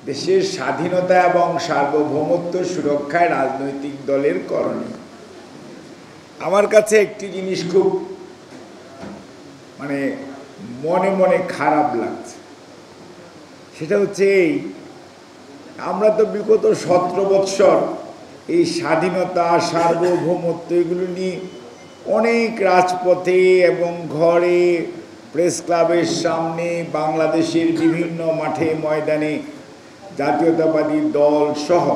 দেশের স্বাধীনতা এবং সার্বভৌমত্ব সুরক্ষায় রাজনৈতিক দলের করণীয়। আমার কাছে একটি জিনিস খুব মনে মনে খারাপ লাগছে, সেটা হচ্ছে এই, আমরা তো বিগত 17 বৎসর এই স্বাধীনতা সার্বভৌমত্ব এগুলো নিয়ে অনেক রাজপথে এবং ঘরে, প্রেস ক্লাবের সামনে, বাংলাদেশের বিভিন্ন মাঠে ময়দানে জাতীয়তাবাদী দল সহ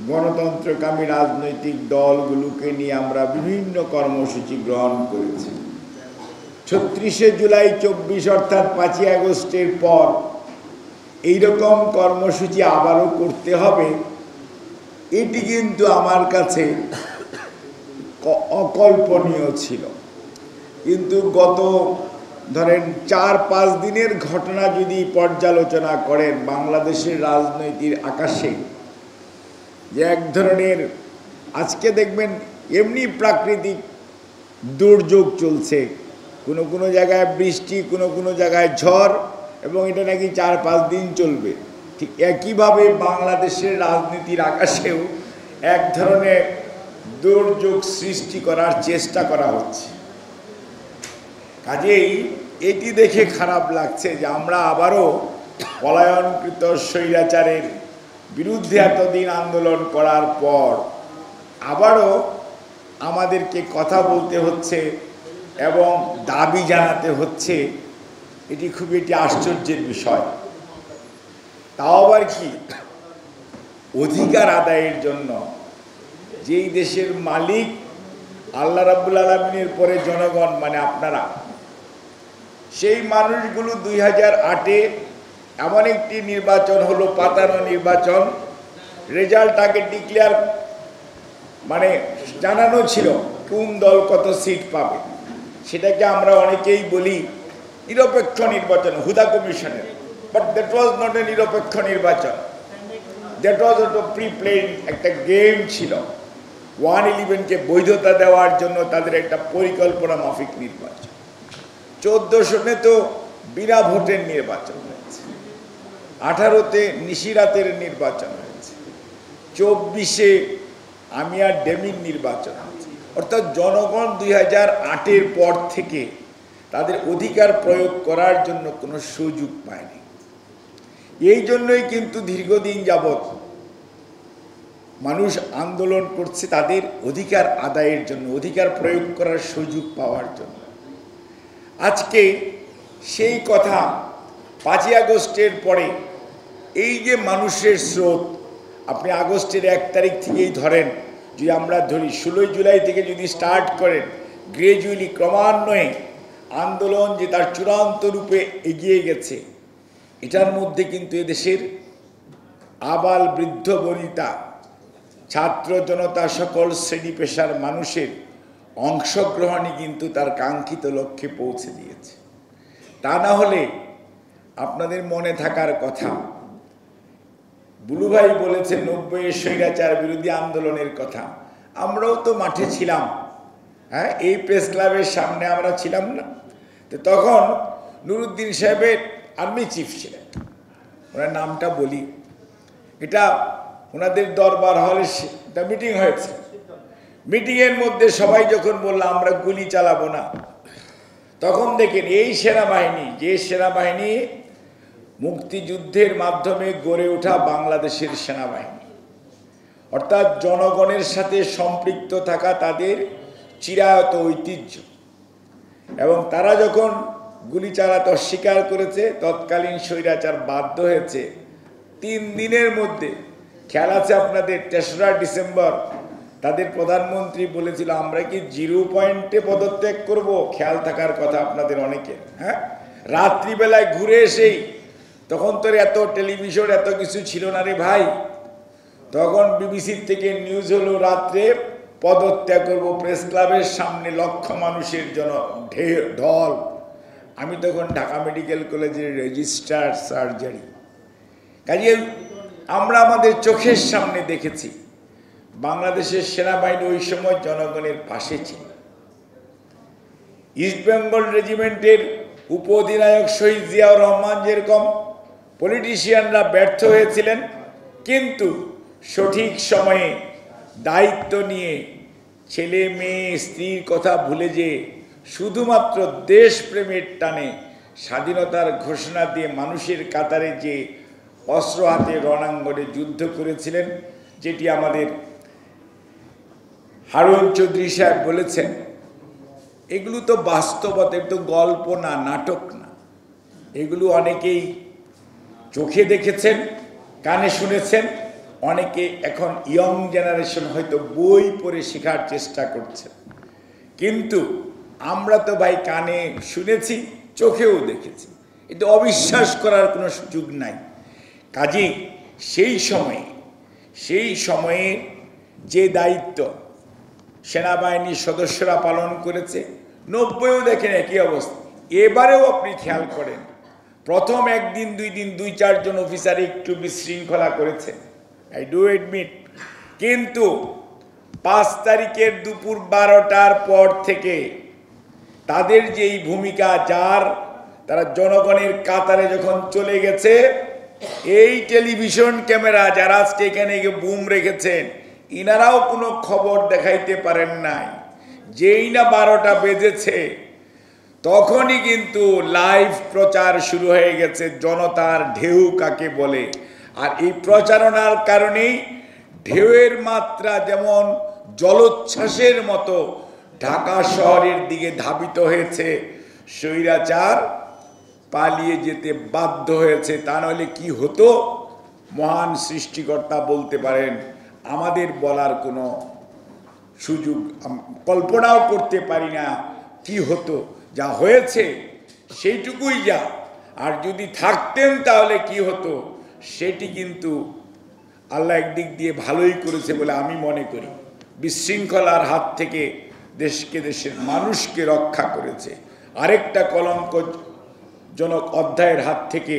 গণতন্ত্রকামী রাজনৈতিক দলগুলোকে নিয়ে আমরা বিভিন্ন কর্মসূচি গ্রহণ করেছি। 36শে জুলাই 24 অর্থাৎ 5ই আগস্টের পর এইরকম কর্মসূচি আবারও করতে হবে, এটি কিন্তু আমার কাছে অকল্পনীয় ছিল। কিন্তু গত ধরেন 4-5 দিনের ঘটনা যদি পর্যালোচনা করেন বাংলাদেশের রাজনৈতিক আকাশে, যে এক ধরনের আজকে দেখবেন এমনি প্রাকৃতিক দুর্যোগ চলছে, কোনো কোনো জায়গায় বৃষ্টি, কোনো কোনো জায়গায় ঝড়, এবং এটা নাকি 4-5 দিন চলবে। ঠিক একইভাবে বাংলাদেশের রাজনীতির আকাশেও এক ধরনের দুর্যোগ সৃষ্টি করার চেষ্টা করা হচ্ছে। কাজেই এটি দেখে খারাপ লাগছে যে আমরা আবারও পলায়নকৃত স্বৈরাচারের বিরুদ্ধে এতদিন আন্দোলন করার পর আবারও আমাদেরকে কথা বলতে হচ্ছে এবং দাবি জানাতে হচ্ছে। এটি খুবই একটি আশ্চর্যের বিষয়। তাও আবার কি, অধিকার আদায়ের জন্য যেই দেশের মালিক আল্লাহ রাব্বুল আলামিনের পরে জনগণ, আপনারা, সেই মানুষগুলো 2008-এ এমন একটি নির্বাচন হলো, পাতানো নির্বাচন, রেজাল্ট আগে ডিক্লেয়ার জানানো ছিল কোন দল কত সিট পাবে। সেটাকে আমরা অনেকেই বলি নিরপেক্ষ নির্বাচন, হুদা কমিশনের। But that was not a নিরপেক্ষ নির্বাচন, দ্যাট ওয়াজ একটা প্রিপ্লেড একটা গেম ছিল। 111-কে বৈধতা দেওয়ার জন্য তাদের একটা পরিকল্পনা মাফিক নির্বাচন। 14 তো বিনা ভোটের নির্বাচন হয়েছে, 18-তে নিশিরাতের নির্বাচন হয়েছে, 24-এ আমি আর ডেমির নির্বাচন হয়েছে। অর্থাৎ জনগণ 2008-এর পর থেকে তাদের অধিকার প্রয়োগ করার জন্য কোনো সুযোগ পায়নি। এই জন্যই কিন্তু দীর্ঘদিন যাবৎ মানুষ আন্দোলন করছে তাদের অধিকার আদায়ের জন্য, অধিকার প্রয়োগ করার সুযোগ পাওয়ার জন্য। আজকে সেই কথা 5ই আগস্টের পরে এই যে মানুষের স্রোত, আপনি আগস্টের 1 তারিখ থেকেই ধরেন, যদি আমরা ধরি 16 জুলাই থেকে যদি স্টার্ট করেন, গ্রাজুয়ালি ক্রমান্বয়ে আন্দোলন যে তার চূড়ান্ত রূপে এগিয়ে গেছে, এটার মধ্যে কিন্তু এদেশের আবাল বৃদ্ধ বনিতা, ছাত্র জনতা, সকল শ্রেণী পেশার মানুষের অংশগ্রহণই কিন্তু তার কাঙ্ক্ষিত লক্ষ্যে পৌঁছে দিয়েছে। তা না হলে আপনাদের মনে থাকার কথা, বুলু ভাই বলেছে 90-এর স্বৈরাচার বিরোধী আন্দোলনের কথা। আমরাও তো মাঠে ছিলাম, হ্যাঁ, এই প্রেস ক্লাবের সামনে আমরা ছিলাম না? তো তখন নুরুদ্দিন সাহেবের আর্মি চিফ ছিলেন, ওনার নামটা বলি, এটা ওনাদের দরবার হলে একটা মিটিং হয়েছে। মিটিংয়ের মধ্যে সবাই যখন বলল আমরা গুলি চালাবো না, তখন দেখেন এই সেনাবাহিনী, যে সেনাবাহিনী মুক্তিযুদ্ধের মাধ্যমে গড়ে ওঠা বাংলাদেশের সেনাবাহিনী, অর্থাৎ জনগণের সাথে সম্পৃক্ত থাকা তাদের চিরায়ত ঐতিহ্য, এবং তারা যখন গুলি চালাতে অস্বীকার করেছে, তৎকালীন স্বৈরাচার বাধ্য হয়েছে 3 দিনের মধ্যে, খেয়াল আছে আপনাদের, 3রা ডিসেম্বর তাদের প্রধানমন্ত্রী বলেছিল আমরা কি 0 পয়েন্টে পদত্যাগ করব। খেয়াল থাকার কথা আপনাদের অনেকের, হ্যাঁ, রাত্রিবেলায় ঘুরে এসেই, তখন তো এত টেলিভিশন এত কিছু ছিল না রে ভাই, তখন বিবিসির থেকে নিউজ হলো রাত্রে পদত্যাগ করব, প্রেস ক্লাবের সামনে লক্ষ মানুষের জন্য ঢল। আমি তখন ঢাকা মেডিকেল কলেজের রেজিস্ট্রার সার্জারি। কাজে আমরা আমাদের চোখের সামনে দেখেছি বাংলাদেশের সেনাবাহিনী ওই সময় জনগণের পাশে ছিল। ইস্ট বেঙ্গল রেজিমেন্টের উপ অধিনায়ক শহীদ জিয়াউর রহমান যেরকম পলিটিশিয়ানরা ব্যর্থ হয়েছিলেন, কিন্তু সঠিক সময়ে দায়িত্ব নিয়ে ছেলে মেয়ে স্ত্রীর কথা ভুলে যে শুধুমাত্র দেশপ্রেমের টানে স্বাধীনতার ঘোষণা দিয়ে মানুষের কাতারে যে অস্ত্র হাতে রণাঙ্গনে যুদ্ধ করেছিলেন, যেটি আমাদের হারুন চৌধুরী সাহেব বলেছেন, এগুলো তো বাস্তবতা, এগুলো তো গল্প না, নাটক না। এগুলো অনেকেই চোখে দেখেছেন, কানে শুনেছেন, অনেকে এখন ইয়ং জেনারেশন হয়তো বই পড়ে শেখার চেষ্টা করছেন। কিন্তু আমরা তো ভাই কানে শুনেছি, চোখেও দেখেছি, এটা অবিশ্বাস করার কোনো সুযোগ নাই। কাজেই সেই সময়ে যে দায়িত্ব সেনাবাহিনীর সদস্যরা পালন করেছে, 90-ও দেখেন একই অবস্থা। এবারেও আপনি খেয়াল করেন, প্রথম একদিন 2 দিন 2-4 জন অফিসার একটু বিশৃঙ্খলা করেছে, আই ডু এডমিট, কিন্তু 5 তারিখের দুপুর 12টার পর থেকে তাদের যেই ভূমিকা, তারা জনগণের কাতারে যখন চলে গেছে, এই টেলিভিশন ক্যামেরা যারা আজকে এখানে বুম রেখেছেন, ইনারাও কোনো খবর দেখাইতে পারেন নাই। যেই না 12টা বেজেছে, তখনই কিন্তু লাইভ প্রচার শুরু হয়ে গেছে, জনতার ঢেউ কাকে বলে। আর এই প্রচারণার কারণেই ঢেউয়ের মাত্রা যেমন জলোচ্ছ্বাসের মতো ঢাকা শহরের দিকে ধাবিত হয়েছে, স্বৈরাচার পালিয়ে যেতে বাধ্য হয়েছে। তা নইলে কি হতো, মহান সৃষ্টিকর্তা বলতে পারেন, আমাদের বলার কোনো সুযোগ, কল্পনাও করতে পারি না কি হতো। যা হয়েছে সেইটুকুই যা, আর যদি থাকতেন তাহলে কি হতো, সেটি কিন্তু আল্লাহ একদিক দিয়ে ভালোই করেছে বলে আমি মনে করি। বিশৃঙ্খলার হাত থেকে দেশকে, দেশের মানুষকে রক্ষা করেছে। আরেকটা কলঙ্কজনক অধ্যায়ের হাত থেকে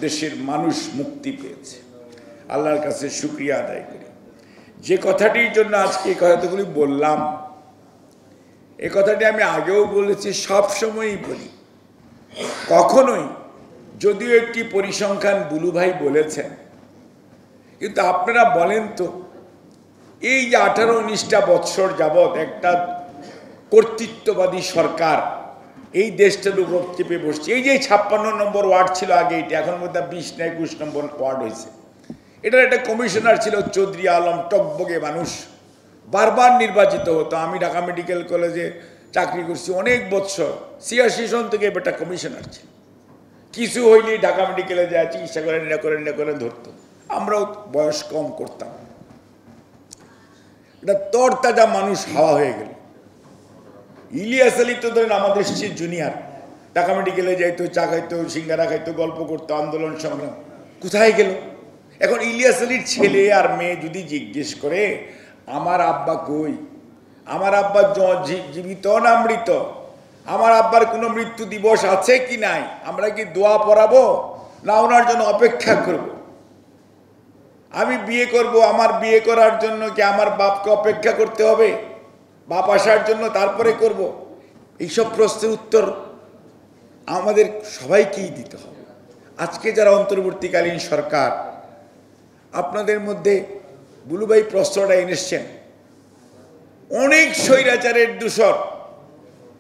দেশের মানুষ মুক্তি পেয়েছে। আল্লাহর কাছে শুকরিয়া আদায় করি। যে কথাটির জন্য আজকে এই কথাগুলি বললাম, এই কথাটি আমি আগেও বলেছি, সবসময়ই বলি, কখনোই, যদিও একটি পরিসংখ্যান বুলু ভাই বলেছেন, কিন্তু আপনারা বলেন তো, এই যে 18-19টা বৎসর যাবৎ একটা কর্তৃত্ববাদী সরকার এই দেশটার উপর চেপে বসছে। এই যে 56 নম্বর ওয়ার্ড ছিল আগে, এটা এখন মধ্যে 20 না 21 নম্বর ওয়ার্ড হয়েছে। এটার একটা কমিশনার ছিল চৌধুরী আলম, টকবগে মানুষ, বারবার নির্বাচিত হতো। আমি ঢাকা মেডিকেল কলেজে চাকরি করছি অনেক বৎসর, 86 সন থেকে একটা কমিশনার ছিল। কিছু হইলেই ঢাকা মেডিকেলে যায় চিকিৎসা করে ধরতো। আমরাও বয়স কম করতাম। এটা তরতাজা মানুষ হাওয়া হয়ে গেল। ইলিয়াস আলী তো ধরেন আমাদের সে জুনিয়র, ঢাকা মেডিকেলে যাইতো, চা খাইতো, সিঙ্গারা খাইতো, গল্প করতো, আন্দোলন সংগ্রাম, কোথায় গেল? এখন ইলিয়াস আলীর ছেলে আর মেয়ে যদি জিজ্ঞেস করে আমার আব্বা কই, আমার আব্বা জীবিত না মৃত, আমার আব্বার কোনো মৃত্যু দিবস আছে কি নাই, আমরা কি দোয়া পড়াবো না ওনার জন্য অপেক্ষা করব? আমি বিয়ে করব, আমার বিয়ে করার জন্য কি আমার বাপকে অপেক্ষা করতে হবে? বাপ আসার জন্য তারপরে করব? এইসব প্রশ্নের উত্তর আমাদের সবাইকেই দিতে হবে। আজকে যারা অন্তর্বর্তীকালীন সরকার, আপনাদের মধ্যে বুলুভাই প্রশ্নটা এনেছেন, অনেক স্বৈরাচারের দূষর,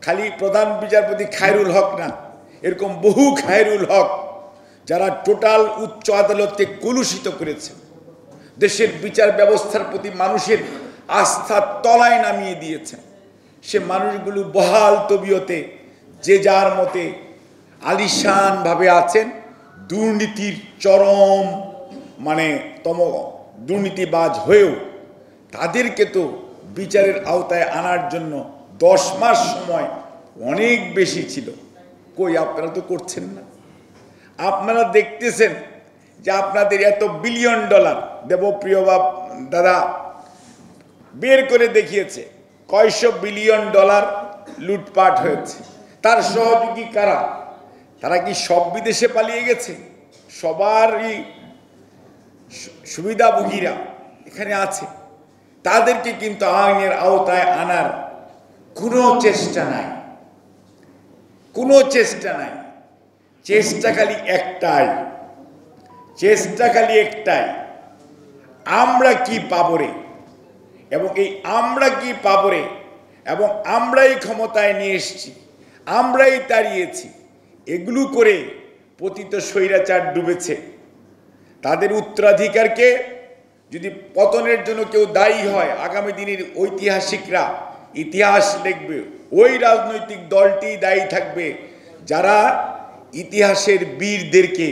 খালি প্রধান বিচারপতি খায়রুল হক না, এরকম বহু খায়রুল হক যারা টোটাল উচ্চ আদালতকে কলুষিত করেছে, দেশের বিচার ব্যবস্থার প্রতি মানুষের আস্থা তলায় নামিয়ে দিয়েছে। সে মানুষগুলো বহাল তবিয়তে যে যার মতে আলিশান ভাবে আছেন, দুর্নীতির চরম দুর্নীতিবাজ হয়েও তাদেরকে তো বিচারের আওতায় আনার জন্য 10 মাস সময় অনেক বেশি ছিল। কই, আপনারা তো করছেন না। আপনারা দেখতেছেন যে আপনাদের এত বিলিয়ন ডলার, দেবপ্রিয় দাদা বের করে দেখিয়েছে কয়শো বিলিয়ন ডলার লুটপাট হয়েছে। তার সহযোগী কারা? তারা কি সব বিদেশে পালিয়ে গেছে? সবারই সুবিধাভোগীরা এখানে আছে। তাদেরকে কিন্তু আইনের আওতায় আনার কোনো চেষ্টা নাই, কোনো চেষ্টা নাই। চেষ্টা খালি একটাই, চেষ্টা খালি একটাই, আমরা কি পাবো রে, এবং এই আমরা কি পাবো রে, এবং আমরাই ক্ষমতায় নিয়ে এসেছি, আমরাই তাড়িয়েছি, এগুলো করে পতিত স্বৈরাচার ডুবেছে। তাদের উত্তরাধিকারকে যদি পতনের জন্য কেউ দায়ী হয়, আগামী দিনের ঐতিহাসিকরা ইতিহাস লিখবে, ওই রাজনৈতিক দলটি দায়ী থাকবে যারা ইতিহাসের বীরদেরকে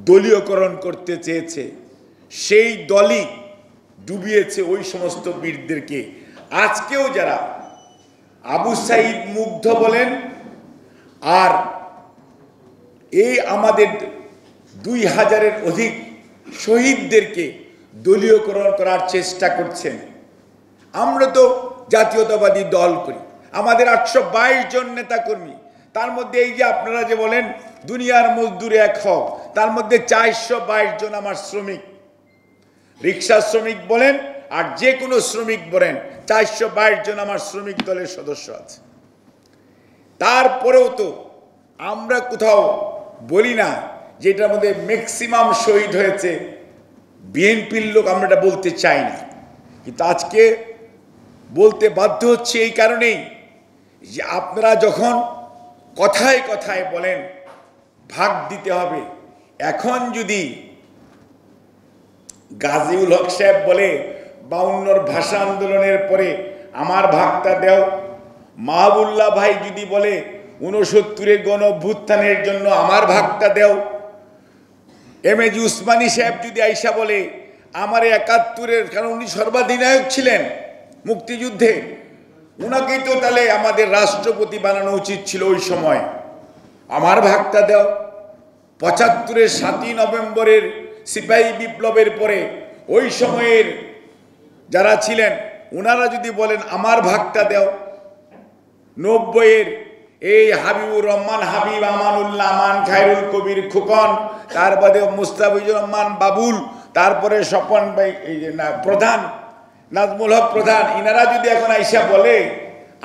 দলীয়করণ করতে চেয়েছে। সেই দলই ডুবিয়েছে ওই সমস্ত বীরদেরকে। আজকেও যারা আবু সাইদ মুগ্ধ বলেন আর এই আমাদের 2000-এর অধিক শহীদদেরকে দলীয়করণ করার চেষ্টা করছেন। আমরা তো জাতীয়তাবাদী দল করি, আমাদের 822 জন নেতা কর্মী, তার মধ্যে এই যে আপনারা যে বলেন দুনিয়ার মজদুর এক হও, তার মধ্যে 422 জন আমার শ্রমিক, রিক্সা শ্রমিক বলেন আর যে কোনো শ্রমিক বলেন, 422 জন আমার শ্রমিক দলের সদস্য আছে। তারপরেও তো আমরা কোথাও বলি না যে এটার মধ্যে ম্যাক্সিমাম শহীদ হয়েছে বিএনপির লোক, আমরা এটা বলতে চাই না। কিন্তু আজকে বলতে বাধ্য হচ্ছে এই কারণেই যে আপনারা যখন কথায় কথায় বলেন ভাগ দিতে হবে, এখন যদি গাজীউল হক সাহেব বলে 52-র ভাষা আন্দোলনের পরে আমার ভাগটা দেও, মাহবুল্লাহ ভাই যদি বলে 69-এর গণ অভ্যুত্থানের জন্য আমার ভাগটা দেও, এমএ উসমানী সাহেব যদি আইসা বলে আমার 71-এর, কারণ উনি সর্বাধিনায়ক ছিলেন মুক্তিযুদ্ধে, উনাকেই তো তাহলে আমাদের রাষ্ট্রপতি বানানো উচিত ছিল ওই সময়, আমার ভাগটা দাও। 75-এর 7ই নভেম্বরের সিপাহী বিপ্লবের পরে ওই সময়ের যারা ছিলেন ওনারা যদি বলেন আমার ভাগটা দাও। 90-এর এই হাবিবুর রহমান, হাবিব, আমানুল্লাহ আমান, খায়রুল কবির খোকন, তার বাদে মুস্তাফিজুর রহমান বাবুল, তারপরে স্বপন ভাই, এই যে না প্রধান নাজমুল হক প্রধান, ইনারা যদি এখন আইসা বলে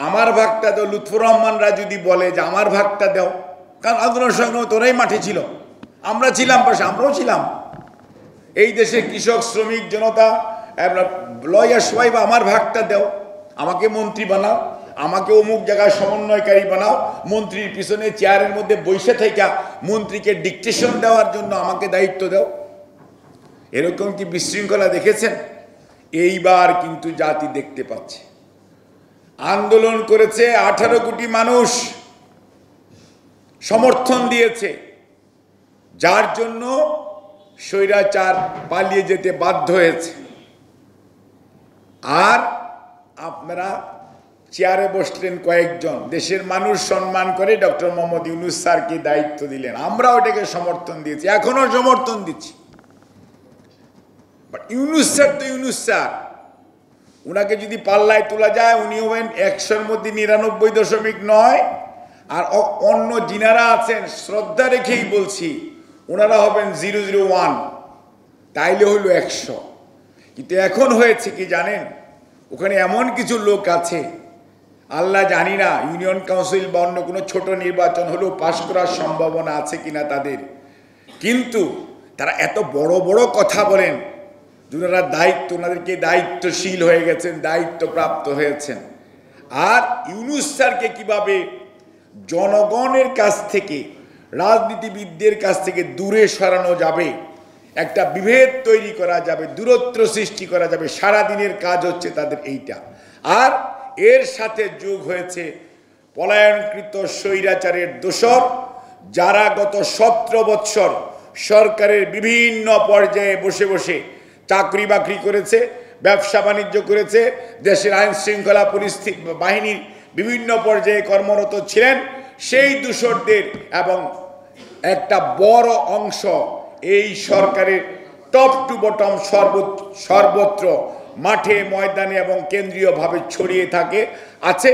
আমার ভাগটা দাও, লুৎফুর রহমানরা যদি বলে যে আমার ভাগটা দাও, কারণ আন্দোলন সংগ্রাম তোরাই মাঠে ছিল, আমরা ছিলাম পাশে, আমরাও ছিলাম, এই দেশে কৃষক শ্রমিক জনতা লয়ার সবাই আমার ভাগটা দাও, আমাকে মন্ত্রী বানাও, আমাকে অমুক জায়গায় সমন্বয়কারী বানাও, মন্ত্রীর পিছনে চেয়ারের মধ্যে বসে থেকে মন্ত্রীকে ডিকটেশন দেওয়ার জন্য আমাকে দায়িত্ব দাও। এরকম কি বিশৃঙ্খলা দেখেছেন? এইবার কিন্তু জাতি দেখতে পাচ্ছে। আন্দোলন করেছে 18 কোটি মানুষ, সমর্থন দিয়েছে, যার জন্য স্বৈরাচার পালিয়ে যেতে বাধ্য হয়েছে। আর আপনারা চেয়ারে বসলেন কয়েকজন, দেশের মানুষ সম্মান করে ডক্টর মোহাম্মদ ইউনূস স্যারকে দায়িত্ব দিলেন, আমরা ওটাকে সমর্থন দিয়েছি, এখনো সমর্থন দিচ্ছি। বাট ইউনূস স্যার তো ইউনূস স্যার, উনাকে যদি পাল্লায় তোলা যায় উনি হবেন 100-এর মধ্যে 99.9, আর অন্য যিনারা আছেন শ্রদ্ধা রেখেই বলছি ওনারা হবেন 001, তাইলে হইল 100। কিন্তু এখন হয়েছে কি জানেন, ওখানে এমন কিছু লোক আছে আল্লাহ জানি না ইউনিয়ন কাউন্সিল বা অন্য কোনো ছোট নির্বাচন হলেও পাশ করার সম্ভাবনা আছে কিনা তাদের, কিন্তু তারা এত বড় বড় কথা বলেন, যারা দায়িত্ব, ওনাদেরকে দায়িত্বশীল হয়ে গেছেন, দায়িত্বপ্রাপ্ত হয়েছেন। আর ইউনূস স্যারকে কিভাবে জনগণের কাছ থেকে, রাজনীতিবিদদের কাছ থেকে দূরে সরানো যাবে, একটা বিভেদ তৈরি করা যাবে, দূরত্ব সৃষ্টি করা যাবে, সারাদিনের কাজ হচ্ছে তাদের এইটা। আর এর সাথে যোগ হয়েছে পলায়নকৃত স্বৈরাচারের দোসর, যারা গত 17 বৎসর সরকারের বিভিন্ন পর্যায়ে বসে বসে চাকরি বাকরি করেছে, ব্যবসা বাণিজ্য করেছে, দেশের আইন শৃঙ্খলা পরিস্থিতি বাহিনীর বিভিন্ন পর্যায়ে কর্মরত ছিলেন, সেই দোসরদের এবং একটা বড় অংশ এই সরকারের টপ টু বটম সর্বত্র মাঠে ময়দানে এবং কেন্দ্রীয়ভাবে ছড়িয়ে থাকে আছে,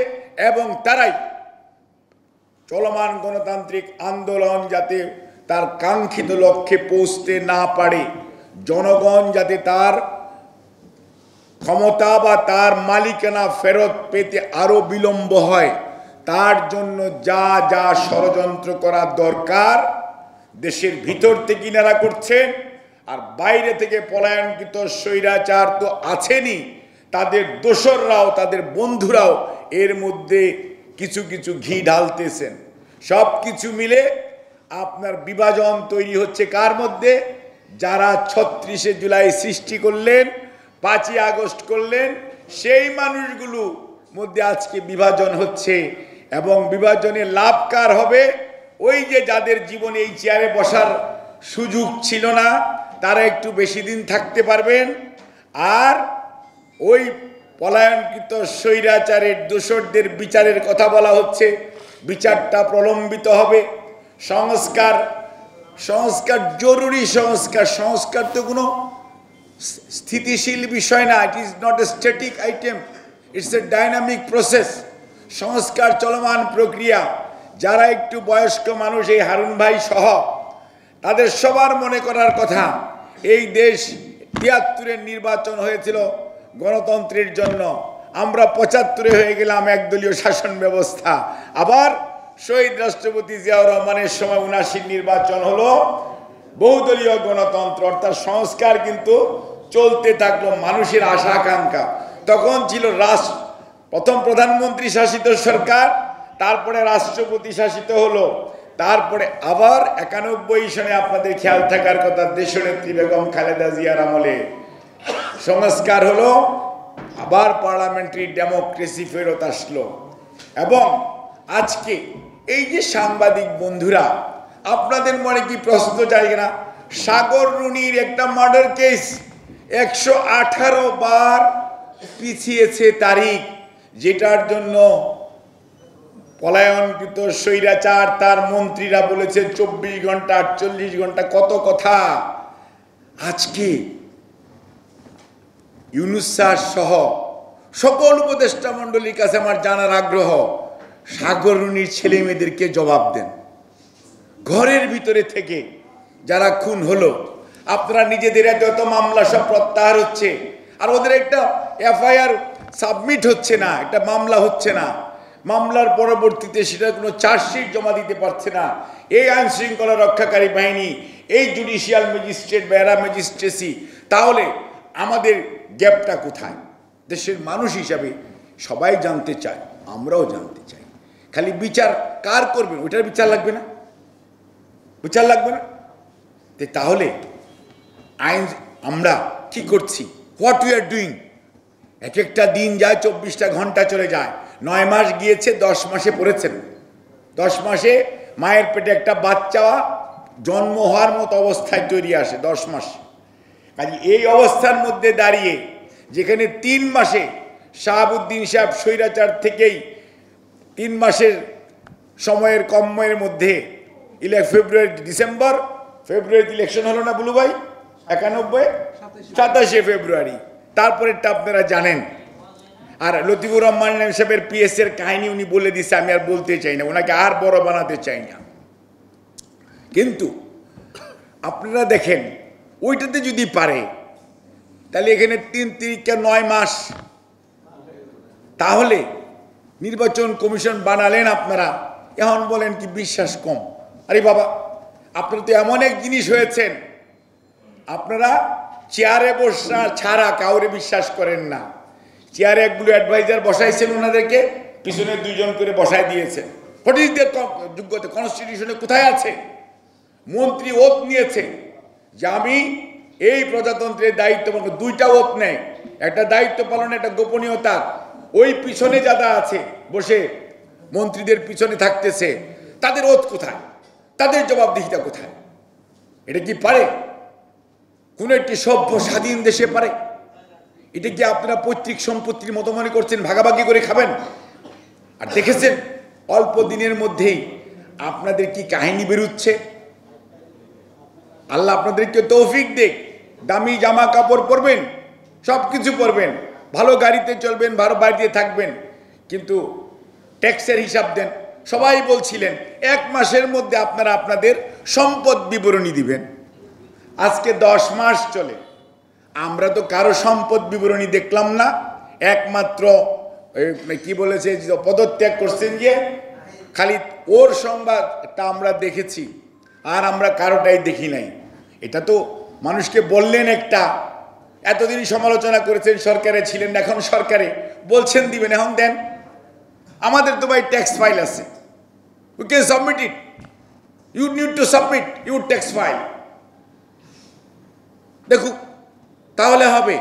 এবং তারাই চলমান গণতান্ত্রিক আন্দোলন যাতে তার কাঙ্ক্ষিত লক্ষ্যে পৌঁছতে না পারে, জনগণ যাতে তার ক্ষমতা বা তার মালিকানা ফেরত পেতে আরো বিলম্ব হয়, তার জন্য যা যা ষড়যন্ত্র করা দরকার দেশের ভিতর থেকে ইনারা করছেন, আর বাইরে থেকে পলায়নকৃত স্বৈরাচার তো আছেনই, তাদের দোসররাও, তাদের বন্ধুরাও এর মধ্যে কিছু কিছু ঘি ঢালতেছেন। সব কিছু মিলে আপনার বিভাজন তৈরি হচ্ছে কার মধ্যে? যারা ৩৬শে জুলাই সৃষ্টি করলেন, ৫ই আগস্ট করলেন, সেই মানুষগুলো মধ্যে আজকে বিভাজন হচ্ছে। এবং বিভাজনে লাভ কার হবে? ওই যে যাদের জীবনে এই চেয়ারে বসার সুযোগ ছিল না, তারা একটু বেশি দিন থাকতে পারবেন। আর ওই পলায়নকৃত স্বৈরাচারের দোসরদের বিচারের কথা বলা হচ্ছে, বিচারটা প্রলম্বিত হবে। সংস্কার, সংস্কার জরুরি। সংস্কার তো কোনো স্থিতিশীল বিষয় না, it is not a static item, it's a dynamic process. সংস্কার চলমান প্রক্রিয়া। যারা একটু বয়স্ক মানুষ, এই হারুন ভাই সহ, তাদের সবার মনে করার কথা, এই দেশ ৭৩-এর নির্বাচন হয়েছিল গণতন্ত্রের জন্য, আমরা ৭৫-এ হয়ে গেলাম একদলীয় শাসন ব্যবস্থা। আবার শহীদ রাষ্ট্রপতি জিয়াউর রহমানের সময় ৭৯ নির্বাচন হলো বহুদলীয় গণতন্ত্র, অর্থাৎ সংস্কার কিন্তু চলতে থাকলো, মানুষের আশা আকাঙ্ক্ষা। তখন ছিল প্রথম প্রধানমন্ত্রী শাসিত সরকার, তারপরে রাষ্ট্রপতি শাসিত হলো, তারপরে আবার ৯১ সনে আপনাদের খেয়াল থাকার কথা দেশনেত্রী বেগম খালেদা জিয়ার আমলে সংস্কার হলো, আবার পার্লামেন্টারি ডেমোক্রেসি ফেরত আসলো। এবং আজকে এই যে সাংবাদিক বন্ধুরা, আপনাদের মনে কি প্রশ্ন জাগে না? সাগর রুনির একটা মার্ডার কেস ১১৮ বার পিছিয়েছে তারিখ, যেটার জন্য পলায়নকৃত স্বৈরাচার তার মন্ত্রীরা বলেছে ২৪ ঘন্টা, ৪৮ ঘন্টা, কত কথা। আজকে ইউনূস স্যার সহ সকল উপদেষ্টা মণ্ডলীর কাছে আমার জানার আগ্রহ, সাগর রুনির ছেলে মেয়েদেরকে জবাব দেন। ঘরের ভিতরে থেকে যারা খুন হলো, আপনারা নিজেদের যত মামলা সব প্রত্যাহার হচ্ছে, আর ওদের একটা এফআইআর সাবমিট হচ্ছে না, একটা মামলা হচ্ছে না, মামলার পরবর্তীতে সেটা কোনো চার্জশিট জমা দিতে পারছে না। এই আইন শৃঙ্খলা রক্ষাকারী বাহিনী, এই জুডিশিয়াল ম্যাজিস্ট্রেট বা এরা ম্যাজিস্ট্রেসি, তাহলে আমাদের গ্যাপটা কোথায়? দেশের মানুষ হিসাবে সবাই জানতে চায়, আমরাও জানতে চাই। খালি বিচার কার করবেন ওইটার বিচার লাগবে না? বিচার লাগবে না? তাহলে আইন আমরা কি করছি? What we are doing? এক একটা দিন যায়, ২৪টা ঘন্টা চলে যায়। ৯ মাস গিয়েছে, ১০ মাসে পড়েছেন। ১০ মাসে মায়ের পেটে একটা বাচ্চা জন্ম হওয়ার মতো অবস্থায় তৈরি আসে ১০ মাস। কাজে এই অবস্থার মধ্যে দাঁড়িয়ে, যেখানে ৩ মাসে শাহাবুদ্দিন সাহেব স্বৈরাচার থেকেই ৩ মাসের সময়ের কমের মধ্যে ফেব্রুয়ারি ডিসেম্বর, ফেব্রুয়ারিতে ইলেকশন হলো না বুলু ভাই? ৯১, ২৭শে ফেব্রুয়ারি, তারপরেরটা আপনারা জানেন। আর লতিফুর রহমান সাহেবের পিএস এর কাহিনী উনি বলে দিছে, আমি আর বলতে চাই না, ওনাকে আর বড় বানাতে চাই না। কিন্তু আপনারা দেখেন, ওইটাতে যদি পারে, তাহলে এখানে ৩ তিরিকা ৯ মাস, তাহলে নির্বাচন কমিশন বানালেন আপনারা, এখন বলেন কি বিশ্বাস কম? আরে বাবা, আপনারা তো এমন এক জিনিস হয়েছেন, আপনারা চেয়ারে বসা ছাড়া কাউরে বিশ্বাস করেন না। চেয়ারে একগুলো অ্যাডভাইজার বসাইছেন, ওনাদেরকে পিছনে ২ জন করে বসাই দিয়েছেন। হোয়াট ইজ দেয়ার যোগ্যতা? কনস্টিটিউশনে কোথায় আছে? মন্ত্রী ওত নিয়েছে যে আমি এই প্রজাতন্ত্রের দায়িত্ব পালন, ২টা ওত নেয়, একটা দায়িত্ব পালন, একটা গোপনীয়তা। ওই পিছনে যারা আছে বসে মন্ত্রীদের পিছনে থাকতেছে, তাদের ওত কোথায়? তাদের জবাবদিহিতা কোথায়? এটা কি পারে কোন একটি সভ্য স্বাধীন দেশে পারে? এটা কি আপনারা পৈতৃক সম্পত্তির মতো মনে করছেন, ভাগাভাগি করে খাবেন? আর দেখেছেন অল্প দিনের মধ্যেই আপনাদের কি কাহিনী বেরুচ্ছে। আল্লাহ আপনাদেরকে তৌফিক দেখ, দামি জামা কাপড় পরবেন, সব কিছু পরবেন, ভালো গাড়িতে চলবেন, ভালো বাড়িতে থাকবেন, কিন্তু ট্যাক্সের হিসাব দেন। সবাই বলছিলেন ১ মাসের মধ্যে আপনারা আপনাদের সম্পদ বিবরণী দিবেন। আজকে ১০ মাস চলে, আমরা তো কারো সম্পদ বিবরণী দেখলাম না। একমাত্র কি বলেছে, পদত্যাগ করছেন যে, খালি ওর সংবাদটা আমরা দেখেছি, আর আমরা কারোটাই দেখি নাই। এটা তো মানুষকে বললেন একটা, এতদিন সমালোচনা করেছেন, সরকারে ছিলেন, এখন সরকারে বলছেন দিবেন, এখন দেন। আমাদের তো ভাই ট্যাক্স ফাইল আছে, we can submit it, you need to submit your tax file, দেখুক তাহলে হবে।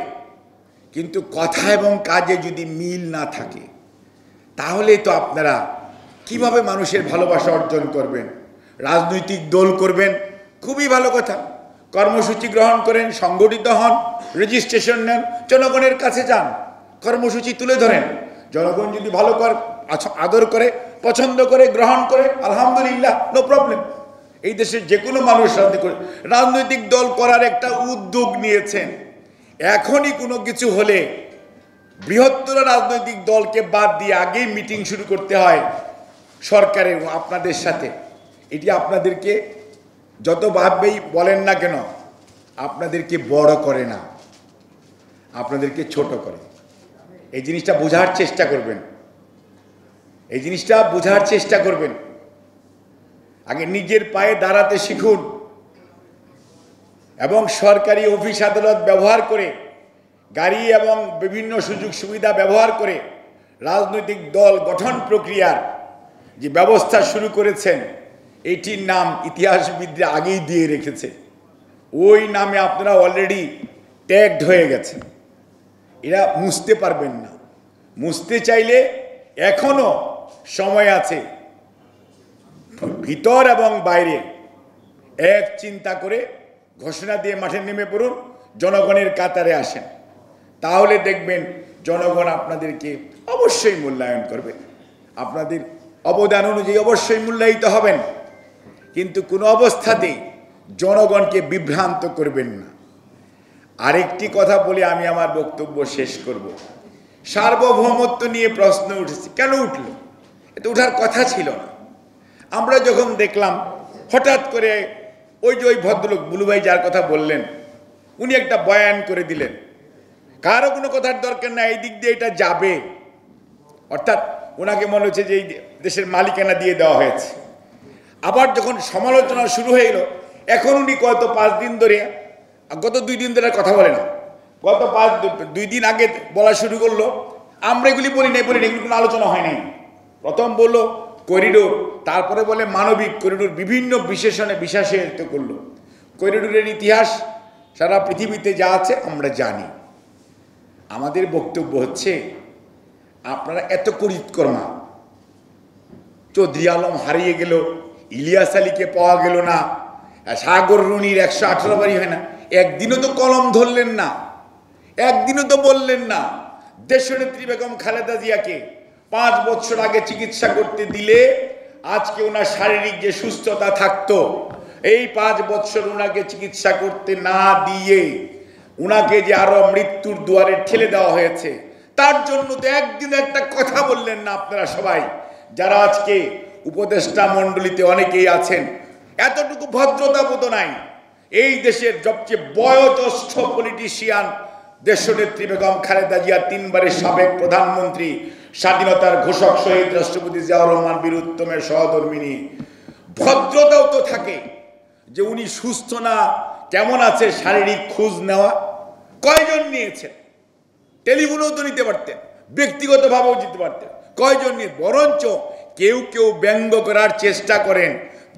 কিন্তু কথা এবং কাজে যদি মিল না থাকে তাহলে তো আপনারা কিভাবে মানুষের ভালোবাসা অর্জন করবেন? রাজনৈতিক দল করবেন, খুবই ভালো কথা, কর্মসূচি গ্রহণ করেন, সংগঠিত হন, রেজিস্ট্রেশন নেন, জনগণের কাছে যান, কর্মসূচি তুলে ধরেন। জনগণ যদি ভালো আদর করে, পছন্দ করে, গ্রহণ করে, আলহামদুলিল্লাহ, নো প্রবলেম। এই দেশের যে কোনো মানুষ রাজনৈতিক দল করার একটা উদ্যোগ নিয়েছেন। এখনই কোনো কিছু হলে বৃহত্তর রাজনৈতিক দলকে বাদ দিয়ে আগেই মিটিং শুরু করতে হয় সরকারের আপনাদের সাথে। এটি আপনাদেরকে যত ভাববেই বলেন না কেন, আপনাদেরকে বড় করে না, আপনাদেরকে ছোট করে। এই জিনিসটা বোঝার চেষ্টা করবেন, এই জিনিসটা বোঝার চেষ্টা করবেন। আগে নিজের পায়ে দাঁড়াতে শিখুন এবং সরকারি অফিস আদালত ব্যবহার করে, গাড়ি এবং বিভিন্ন সুযোগ সুবিধা ব্যবহার করে রাজনৈতিক দল গঠন প্রক্রিয়ার যে ব্যবস্থা শুরু করেছেন, এটির নাম ইতিহাসবিদরা আগেই দিয়ে রেখেছে। ওই নামে আপনারা অলরেডি ট্যাগড হয়ে গেছেন, এরা মুছতে পারবেন না। মুছতে চাইলে এখনো সময় আছে। ভিতর এবং বাইরে এক চিন্তা করে ঘোষণা দিয়ে মাঠে নেমে পড়ুন, জনগণের কাতারে আসেন, তাহলে দেখবেন জনগণ আপনাদেরকে অবশ্যই মূল্যায়ন করবে, আপনাদের অবদান অনুযায়ী অবশ্যই মূল্যায়িত হবেন। কিন্তু কোনো অবস্থাতেই জনগণকে বিভ্রান্ত করবেন না। আরেকটি কথা বলে আমি আমার বক্তব্য শেষ করব। সার্বভৌমত্ব নিয়ে প্রশ্ন উঠেছে, কেন উঠল? এটা ওঠার কথা ছিল না। আমরা যখন দেখলাম হঠাৎ করে ওই যে ওই ভদ্রলোক বুলু ভাই যার কথা বললেন, উনি একটা বয়ান করে দিলেন, কারো কোনো কথার দরকার না, এই দিক দিয়ে এটা যাবে, অর্থাৎ ওনাকে মনে হচ্ছে যে এই দেশের মালিকানা দিয়ে দেওয়া হয়েছে। আবার যখন সমালোচনা শুরু হয়ে গেল, এখন উনি গত 5 দিন ধরে, গত 2 দিন ধরে কথা বলে না, গত 2 দিন আগে বলা শুরু করলো, আমরা এগুলি বলি নাই, এগুলি কোনো আলোচনা হয় নাই। প্রথম বললো করিডোর, তারপরে বলে মানবিক করিডোর, বিভিন্ন বিশেষণে বিশ্বাসিত করলো। করিডোরের ইতিহাস সারা পৃথিবীতে যা আছে আমরা জানি। আমাদের বক্তব্য হচ্ছে, আপনারা এত করিতকর্মা, চৌধুরী আলম হারিয়ে গেল, ইলিয়াস আলীকে পাওয়া গেল না, সাগর রুনির 118 বাড়ি হয় না, একদিনও তো কলম ধরলেন না, একদিনও তো বললেন না দেশনেত্রী বেগম খালেদা জিয়াকে 5 বছর আগে চিকিৎসা করতে দিলে আজকে ওনার শারীরিক যে সুস্থতা থাকতো, এই 5 বছর ওনাকে চিকিৎসা করতে না দিয়ে ওনাকে যে আরো মৃত্যুর দুয়ারে ঠেলে দেওয়া হয়েছে, তার জন্য তো একদিন একটা কথা বললেন না আপনারা সবাই, যারা আজকে উপদেষ্টা মণ্ডলীতে অনেকেই আছেন। এতটুকু ভদ্রতা বোধ নাই। এই দেশের সবচেয়ে বয়োজ্যেষ্ঠ পলিটিশিয়ান দেশনেত্রী বেগম খালেদা জিয়া, 3 বারের সাবেক প্রধানমন্ত্রী, স্বাধীনতার ঘোষক শহীদ রাষ্ট্রপতি জিয়াউর রহমান বীরুত্তমের সহধর্মিণী, ভদ্রতাও তো থাকে যে উনি সুস্থ না, কেমন আছে, শারীরিক খোঁজ নেওয়া কয়জন নিয়েছেন? টেলিফোনেও তো নিতে পারতেন, ব্যক্তিগতভাবেও যেতে পারতেন, কয়জন নিয়ে? বরঞ্চ কেউ কেউ ব্যঙ্গ করার চেষ্টা করেন,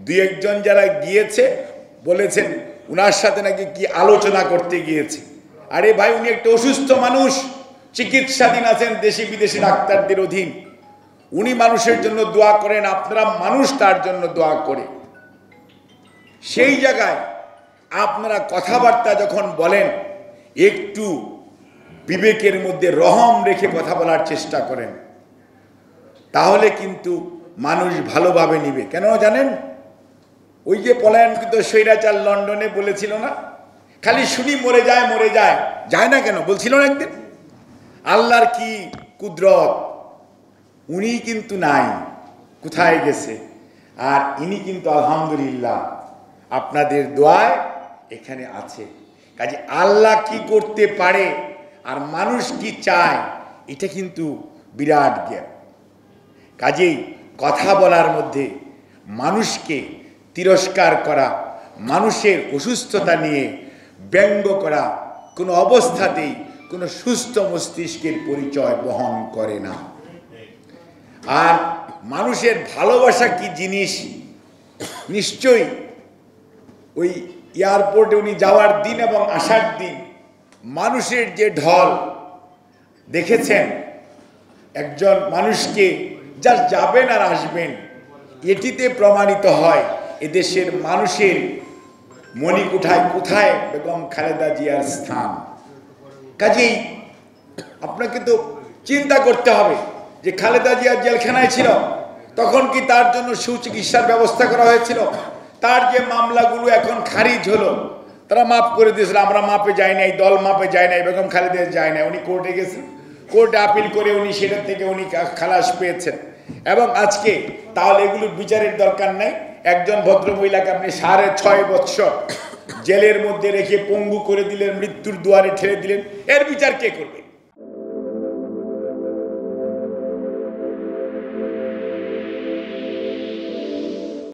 2-1 জন যারা গিয়েছে বলেছেন উনার সাথে নাকি কি আলোচনা করতে গিয়েছে। আরে ভাই, উনি একটা অসুস্থ মানুষ, চিকিৎসাধীন আছেন দেশি বিদেশি ডাক্তারদের অধীন, উনি মানুষের জন্য দোয়া করেন, আপনারা মানুষ তার জন্য দোয়া করে। সেই জায়গায় আপনারা কথাবার্তা যখন বলেন, একটু বিবেকের মধ্যে রহম রেখে কথা বলার চেষ্টা করেন, তাহলে কিন্তু মানুষ ভালোভাবে নিবে। কেন জানেন? ওই যে পলায়নকৃত স্বৈরাচার লন্ডনে বলেছিল না, খালি শুনি মরে যায় মরে যায়, যায় না কেন? বলছিল না একদিন, আল্লাহর কি কুদরত, উনি কিন্তু নাই, কোথায় গেছে? আর ইনি কিন্তু আলহামদুলিল্লাহ আপনাদের দোয়ায় এখানে আছে। কাজে আল্লাহ কি করতে পারে আর মানুষ কি চায়, এটা কিন্তু বিরাট জ্ঞান। কাজেই কথা বলার মধ্যে মানুষকে তিরস্কার করা, মানুষের অসুস্থতা নিয়ে ব্যঙ্গ করা কোনো অবস্থাতেই কোনো সুস্থ মস্তিষ্কের পরিচয় বহন করে না। আর মানুষের ভালোবাসা কি জিনিস নিশ্চয়ই ওই এয়ারপোর্টে উনি যাওয়ার দিন এবং আসার দিন মানুষের যে ঢল দেখেছেন, একজন মানুষকে যা যাবেন আর আসবেন, এটিতে প্রমাণিত হয় এদেশের মানুষের মণিকুঠায় কোথায় বেগম খালেদা জিয়ার স্থান। কাজেই আপনাকে তো চিন্তা করতে হবে যে খালেদা জিয়া জেলখানায় ছিল তখন কি তার জন্য সুচিকিৎসার ব্যবস্থা করা হয়েছিল? তার যে মামলাগুলো এখন খারিজ হলো, তারা মাফ করে দিয়েছিল, আমরা মাপে যাই নাই, দল মাপে যায় নাই, বেগম খালেদা যায় নাই, উনি কোর্টে গেছেন, কোর্টে আপিল করে উনি সেটার থেকে উনি খালাস পেয়েছেন। এবং আজকে তাহলে এগুলোর বিচারের দরকার নাই। একজন ভদ্রমহিলাকে আপনি 6.5 বৎসর জেলের মধ্যে রেখে পঙ্গু করে দিলেন, মৃত্যুর দুয়ারে ঠেলে দিলেন, এর বিচার কে করবে?